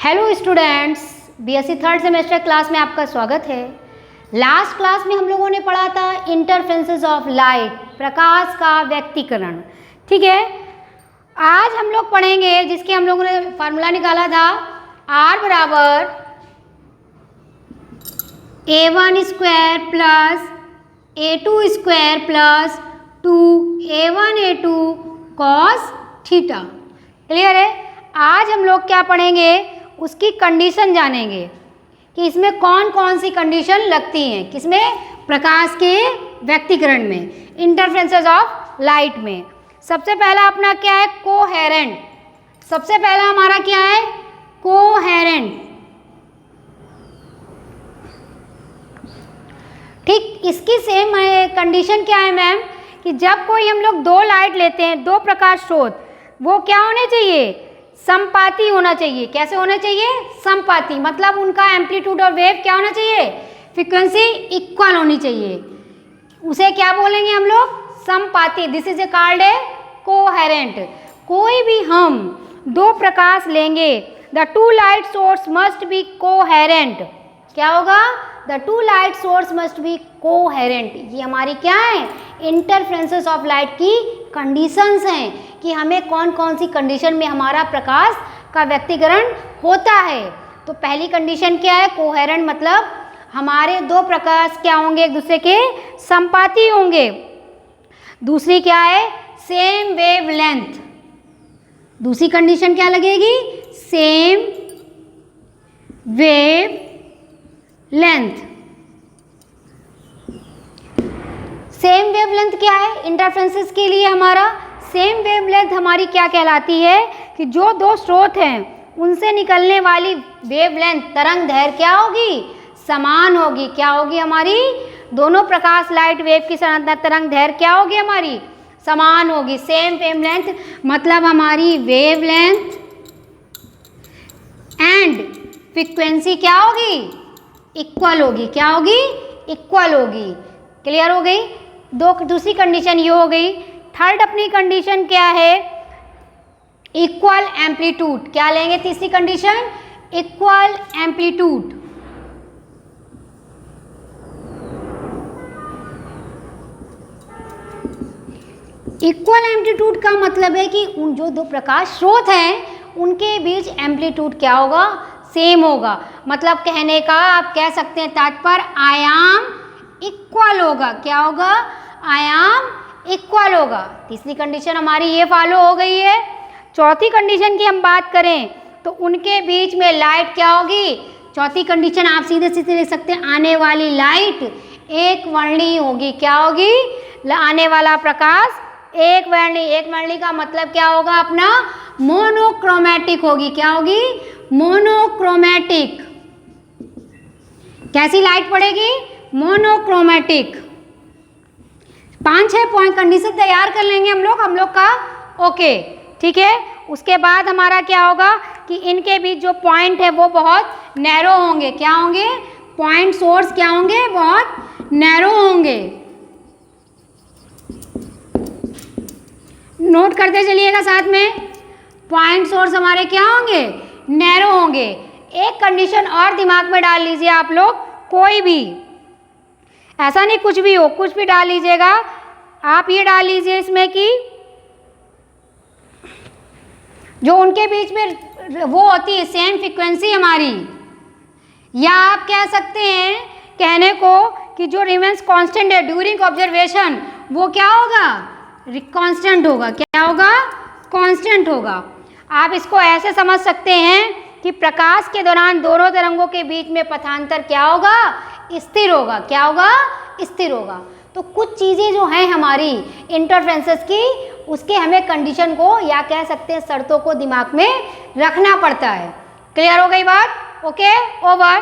Hello students, BSc third semester class में आपका स्वागत है। लास्ट क्लास में हम लोगों ने पढ़ा था इंटरफेरेंसेस ऑफ लाइट, प्रकाश का व्यक्तीकरण। ठीक है, आज हम लोग पढ़ेंगे जिसके हम लोगों ने फार्मूला निकाला था R बराबर A1 square plus A2 square plus 2A1 A2 cos theta. Clear है। आज हम लोग क्या पढ़ेंगे, उसकी कंडीशन जानेंगे कि इसमें कौन कौन सी कंडीशन लगती हैं, किसमें, प्रकाश के व्यक्तीकरण में, इंटरफेरेंसेस ऑफ लाइट में। सबसे पहला अपना क्या है, कोहेरेंट। सबसे पहला हमारा क्या है, कोहेरेंट। ठीक, इसकी सेम कंडीशन क्या है मैम, कि जब कोई हम लोग दो लाइट लेते हैं, दो प्रकाश स्रोत, वो क्या होने चाहिए, समपाती होना चाहिए। कैसे होना चाहिए, समपाती, मतलब उनका एम्पलीट्यूड और वेव क्या होना चाहिए, फ्रीक्वेंसी इक्वल होनी चाहिए। उसे क्या बोलेंगे हम लोग, समपाती। This is a called a coherent. कोई भी हम दो प्रकाश लेंगे, the two light source must be coherent. क्या होगा, the two light source must be coherent. ये हमारी क्या है, इंटरफेरेंसेस ऑफ लाइट की कंडीशंस हैं कि हमें कौन कौन सी कंडीशन में हमारा प्रकाश का व्यक्तीकरण होता है। तो पहली कंडीशन क्या है, कोहेरेंट, मतलब हमारे दो प्रकाश क्या होंगे, एक दूसरे के समपाती होंगे। दूसरी क्या है, सेम वेव लेंथ। दूसरी कंडीशन क्या लगेगी, same wave length. Same wavelength क्या है, इंटरफेरेंसेस के लिए हमारा सेम वेवलेंथ हमारी क्या कहलाती है, कि जो दो स्रोत हैं उनसे निकलने वाली वेवलेंथ, तरंग दैर्घ्य क्या होगी, समान होगी। क्या होगी हमारी, दोनों प्रकाश लाइट वेव की तरंग दैर्घ्य क्या होगी हमारी, समान होगी। सेम वेवलेंथ मतलब हमारी वेवलेंथ एंड फ्रीक्वेंसी क्या होगी, इक्वल होगी। क्या होगी, इक्वल होगी। क्लियर हो गई। दूसरी कंडीशन ये हो गई। थर्ड अपनी कंडीशन क्या है, इक्वल एम्पलीट्यूड। क्या लेंगे तीसरी condition, equal amplitude. Equal amplitude का मतलब है कि उन जो दो प्रकाश स्रोत हैं उनके बीच एम्पलीट्यूड क्या होगा, सेम होगा। मतलब कहने का आप कह सकते हैं तात्पर्य आयाम इक्वल होगा। क्या होगा, आयाम इक्वल होगा। तीसरी कंडीशन हमारी ये फॉलो हो गई है। चौथी कंडीशन की हम बात करें तो उनके बीच में लाइट क्या होगी, चौथी कंडीशन आप सीधे सीधे लिख सकते हैं, आने वाली लाइट एक वर्णी होगी। क्या होगी, आने वाला प्रकाश एक वर्णी। एक वर्णी का मतलब क्या होगा अपना, मोनोक्रोमैटिक होगी। क्या होगी, मोनोक्रोमैटिक। कैसी लाइट पड़ेगी, मोनोक्रोमैटिक। 5-6 पॉइंट कंडीशन तैयार कर लेंगे हम लोग का। ओके, ठीक है। उसके बाद हमारा क्या होगा कि इनके बीच जो पॉइंट है वो बहुत नैरो होंगे। क्या होंगे, पॉइंट सोर्स क्या होंगे, बहुत नैरो होंगे। नोट करते चलिएगा साथ में, पॉइंट सोर्स हमारे क्या होंगे, नैरो होंगे। एक कंडीशन और दिमाग में डाल लीजिए आप लोग, कोई भी ऐसा नहीं कुछ भी हो, कुछ भी डाल लीजिएगा आप। ये डाल लीजिए इसमें कि जो उनके बीच में वो होती है सेम फ्रीक्वेंसी हमारी, या आप कह सकते हैं कहने को कि जो रिमेंस कांस्टेंट है ड्यूरिंग ऑब्जर्वेशन, वो क्या होगा, कांस्टेंट होगा। क्या होगा, कांस्टेंट होगा। आप इसको ऐसे समझ सकते हैं कि प्रकाश के दौरान दोनों तरंगों के बीच में पथांतर क्या होगा, स्थिर होगा। क्या होगा, स्थिर होगा। तो कुछ चीज़ें जो हैं हमारी इंटरफेरेंसेस की, उसके हमें कंडीशन को या कह सकते हैं शर्तों को दिमाग में रखना पड़ता है। क्लियर हो गई बात, ओके, ओवर।